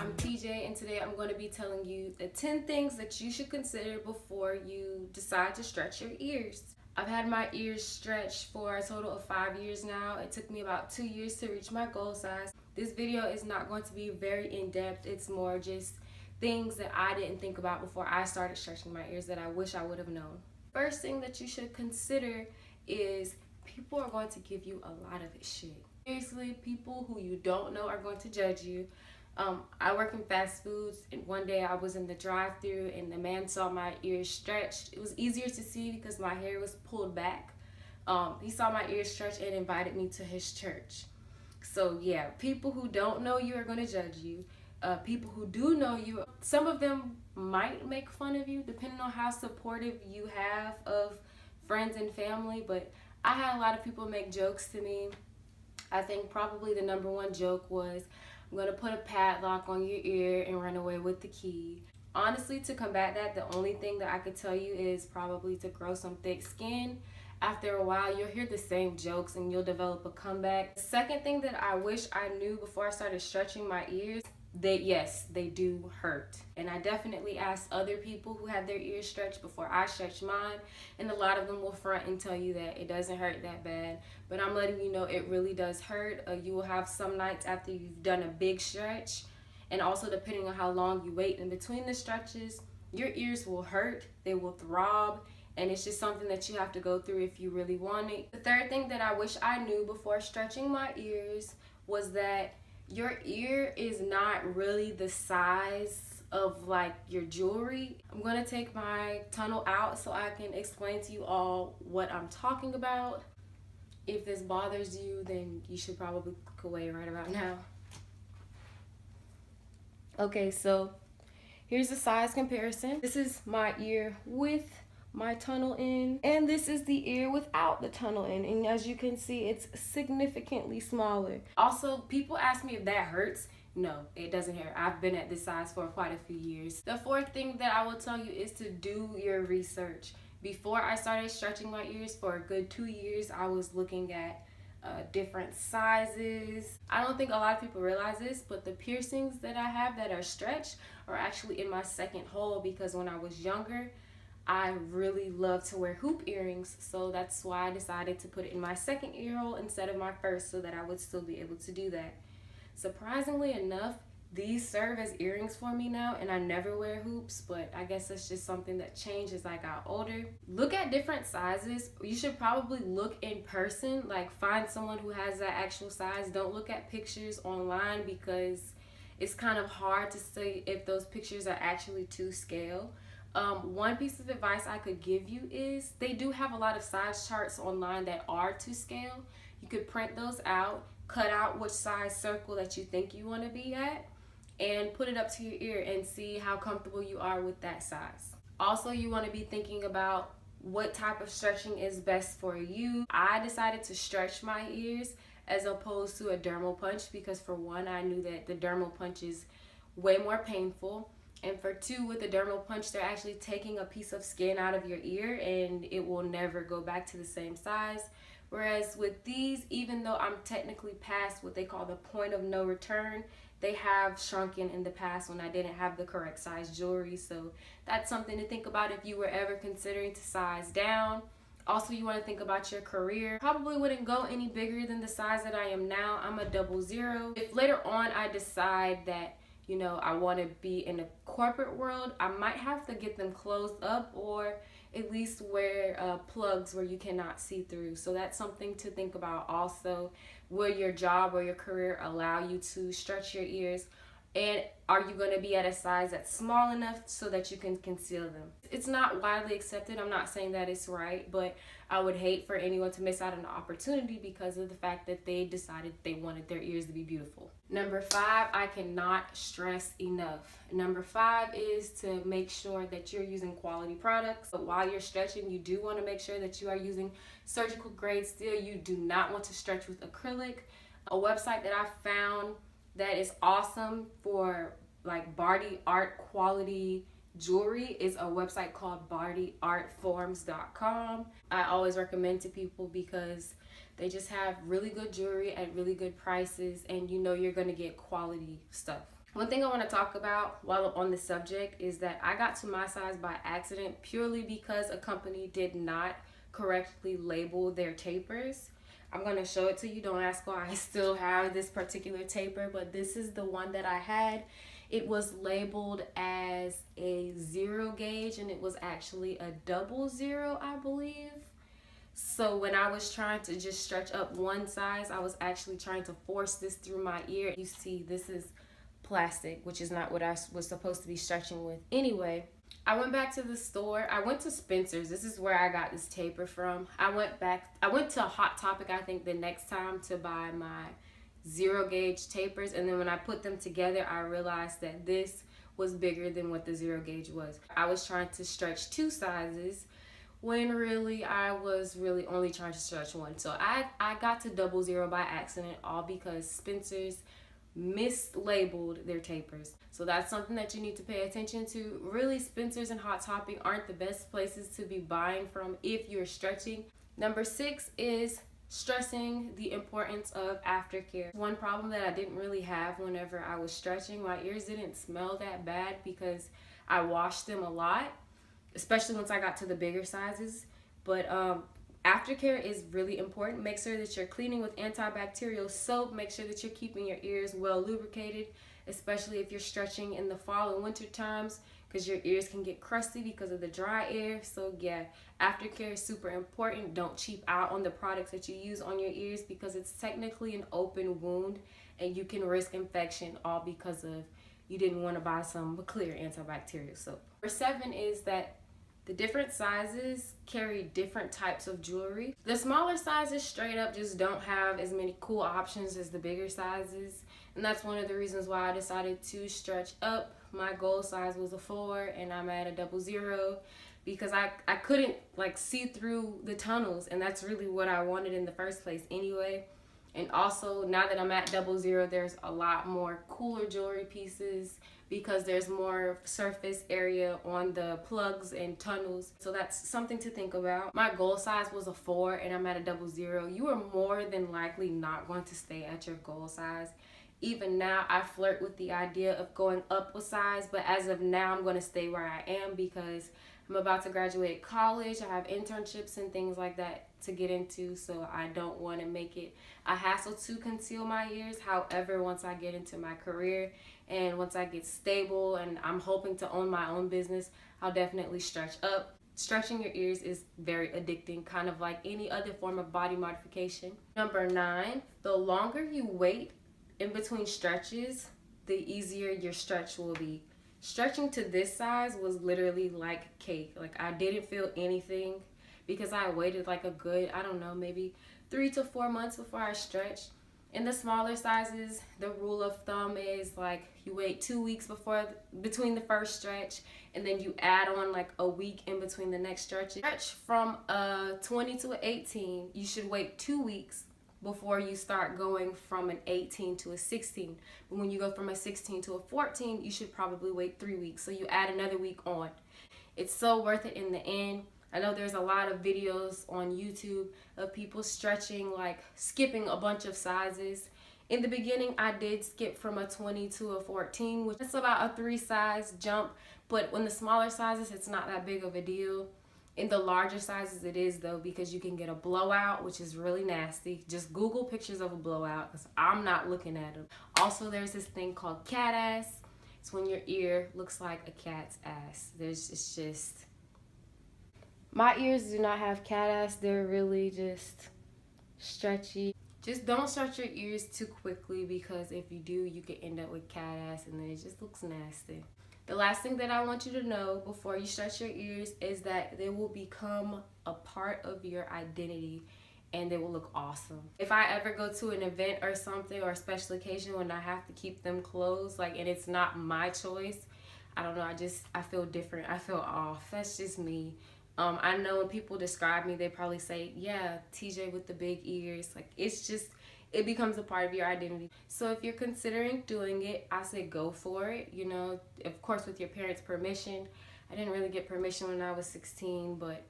I'm TJ, and today I'm going to be telling you the 10 things that you should consider before you decide to stretch your ears. I've had my ears stretched for a total of 5 years now. It took me about 2 years to reach my goal size. This video is not going to be very in-depth. It's more just things that I didn't think about before I started stretching my ears that I wish I would have known. First thing that you should consider is people are going to give you a lot of shit. Seriously, people who you don't know are going to judge you. I work in fast foods, and one day I was in the drive-thru and the man saw my ears stretched. It was easier to see because my hair was pulled back. He saw my ears stretched and invited me to his church. So yeah, people who don't know you are going to judge you. People who do know you, some of them might make fun of you depending on how supportive you have of friends and family, but I had a lot of people make jokes to me. I think probably the number one joke was, I'm going to put a padlock on your ear and run away with the key. Honestly, to combat that, the only thing that I could tell you is probably to grow some thick skin. After a while, you'll hear the same jokes and you'll develop a comeback. The second thing that I wish I knew before I started stretching my ears, that yes, they do hurt. And I definitely asked other people who had their ears stretched before I stretched mine, and a lot of them will front and tell you that it doesn't hurt that bad. But I'm letting you know it really does hurt. You will have some nights after you've done a big stretch, and also depending on how long you wait in between the stretches, your ears will hurt, they will throb, and it's just something that you have to go through if you really want it. The third thing that I wish I knew before stretching my ears was that your ear is not really the size of like your jewelry. I'm going to take my tunnel out so I can explain to you all what I'm talking about. If this bothers you, then you should probably click away right about now. Okay, so here's the size comparison. This is my ear with my tunnel in, and this is the ear without the tunnel in, and as you can see, it's significantly smaller. Also, people ask me if that hurts. No, it doesn't hurt. I've been at this size for quite a few years. The fourth thing that I will tell you is to do your research. Before I started stretching my ears for a good 2 years, I was looking at different sizes. I don't think a lot of people realize this, but the piercings that I have that are stretched are actually in my second hole, because when I was younger, I really love to wear hoop earrings, so that's why I decided to put it in my second ear hole instead of my first, so that I would still be able to do that. Surprisingly enough, these serve as earrings for me now, and I never wear hoops, but I guess that's just something that changed as I got older. Look at different sizes. You should probably look in person, like find someone who has that actual size. Don't look at pictures online, because it's kind of hard to say if those pictures are actually to scale. One piece of advice I could give you is they do have a lot of size charts online that are to scale. You could print those out, cut out which size circle that you think you want to be at, and put it up to your ear and see how comfortable you are with that size. Also, you want to be thinking about what type of stretching is best for you. I decided to stretch my ears as opposed to a dermal punch, because for one, I knew that the dermal punch is way more painful. And for two, with the dermal punch, they're actually taking a piece of skin out of your ear and it will never go back to the same size. Whereas with these, even though I'm technically past what they call the point of no return, they have shrunken in the past when I didn't have the correct size jewelry. So that's something to think about if you were ever considering to size down. Also, you want to think about your career. Probably wouldn't go any bigger than the size that I am now. I'm a 00. If later on I decide that, you know, I want to be in a corporate world, I might have to get them closed up, or at least wear plugs where you cannot see through. So that's something to think about also. Will your job or your career allow you to stretch your ears? And are you going to be at a size that's small enough so that you can conceal them? It's not widely accepted. I'm not saying that it's right, but I would hate for anyone to miss out on an opportunity because of the fact that they decided they wanted their ears to be beautiful. Number 5, I cannot stress enough. Number 5 is to make sure that you're using quality products. But while you're stretching, you do want to make sure that you are using surgical grade steel. You do not want to stretch with acrylic. A website that I found that is awesome for like body art quality jewelry is a website called bodyartforms.com. I always recommend to people because they just have really good jewelry at really good prices, and you know you're going to get quality stuff. One thing I want to talk about while on the subject is that I got to my size by accident purely because a company did not correctly label their tapers. I'm going to show it to you. Don't ask why I still have this particular taper, but this is the one that I had. It was labeled as a 0 gauge and it was actually a 00, I believe. So when I was trying to just stretch up one size, I was actually trying to force this through my ear. You see, this is plastic, which is not what I was supposed to be stretching with. Anyway, I went back to the store. I went to Spencer's. This is where I got this taper from. I went to Hot Topic, I think, the next time to buy my 0 gauge tapers. And then when I put them together, I realized that this was bigger than what the 0 gauge was. I was trying to stretch 2 sizes when really I was really only trying to stretch 1. So I got to 00 by accident, all because Spencer's mislabeled their tapers. So that's something that you need to pay attention to. Really, Spencer's and Hot Topic aren't the best places to be buying from if you're stretching. Number 6 is stressing the importance of aftercare. One problem that I didn't really have whenever I was stretching, my ears didn't smell that bad because I washed them a lot, especially once I got to the bigger sizes. But aftercare is really important. Make sure that you're cleaning with antibacterial soap. Make sure that you're keeping your ears well lubricated, especially if you're stretching in the fall and winter times, because your ears can get crusty because of the dry air. So yeah, aftercare is super important. Don't cheap out on the products that you use on your ears because it's technically an open wound and you can risk infection, all because of you didn't want to buy some clear antibacterial soap. Number 7 is that the different sizes carry different types of jewelry. The smaller sizes straight up just don't have as many cool options as the bigger sizes. And that's one of the reasons why I decided to stretch up. My goal size was a 4 and I'm at a 00 because I couldn't like see through the tunnels, and that's really what I wanted in the first place anyway. And also, now that I'm at 00, there's a lot more cooler jewelry pieces because there's more surface area on the plugs and tunnels. So that's something to think about. My goal size was a 4 and I'm at a 00. You are more than likely not going to stay at your goal size. Even now, I flirt with the idea of going up a size, but as of now, I'm going to stay where I am because I'm about to graduate college. I have internships and things like that to get into, so I don't want to make it a hassle to conceal my ears. However, once I get into my career and once I get stable and I'm hoping to own my own business, I'll definitely stretch up. Stretching your ears is very addicting, kind of like any other form of body modification. Number 9, the longer you wait in between stretches, the easier your stretch will be. Stretching to this size was literally like cake. Like, I didn't feel anything because I waited like a good, I don't know, maybe 3 to 4 months before I stretched. In the smaller sizes, the rule of thumb is like you wait 2 weeks between the first stretch, and then you add on like a week in between the next stretch. Stretch from a 20 to an 18, you should wait 2 weeks before you start going from an 18 to a 16. But when you go from a 16 to a 14, you should probably wait 3 weeks. So you add another week on. It's so worth it in the end. I know there's a lot of videos on YouTube of people stretching, like skipping a bunch of sizes. In the beginning, I did skip from a 20 to a 14, which is about a 3 size jump. But when the smaller sizes, it's not that big of a deal. In the larger sizes, it is though, because you can get a blowout, which is really nasty. Just Google pictures of a blowout because I'm not looking at them. Also, there's this thing called cat ass. It's when your ear looks like a cat's ass. It's just... My ears do not have cat ass. They're really just stretchy. Just don't stretch your ears too quickly because if you do, you can end up with cat ass and then it just looks nasty. The last thing that I want you to know before you stretch your ears is that they will become a part of your identity and they will look awesome. If I ever go to an event or something or a special occasion when I have to keep them closed, like, and it's not my choice, I don't know, I feel different. I feel off. That's just me. I know when people describe me, they probably say, yeah, TJ with the big ears. Like, it's just, it becomes a part of your identity. So if you're considering doing it, I say go for it. You know, of course, with your parents' permission. I didn't really get permission when I was 16, but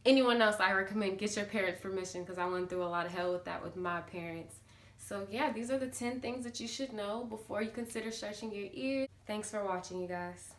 anyone else, I recommend get your parents' permission because I went through a lot of hell with that with my parents. So yeah, these are the 10 things that you should know before you consider stretching your ears. Thanks for watching, you guys.